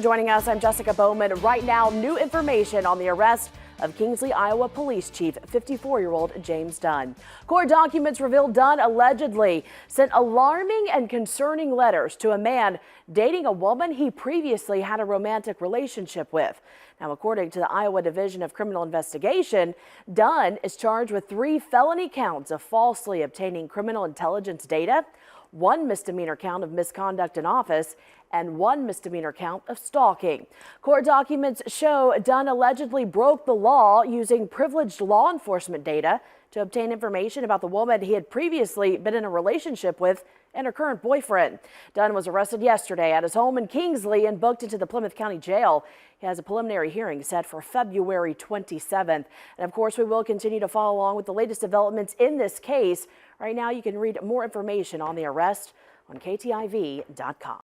Joining us, I'm Jessica Bowman. Right now, new information on the arrest of Kingsley, Iowa Police Chief 54-year-old James Dunn. Court documents reveal Dunn allegedly sent alarming and concerning letters to a man dating a woman he previously had a romantic relationship with. Now, according to the Iowa Division of Criminal Investigation, Dunn is charged with 3 felony counts of falsely obtaining criminal intelligence data, 1 misdemeanor count of misconduct in office, and 1 misdemeanor count of stalking. Court documents show Dunn allegedly broke the law using privileged law enforcement data to obtain information about the woman he had previously been in a relationship with and her current boyfriend. Dunn was arrested yesterday at his home in Kingsley and booked into the Plymouth County Jail. He has a preliminary hearing set for February 27th. And of course, we will continue to follow along with the latest developments in this case. Right now, you can read more information on the arrest on KTIV.com.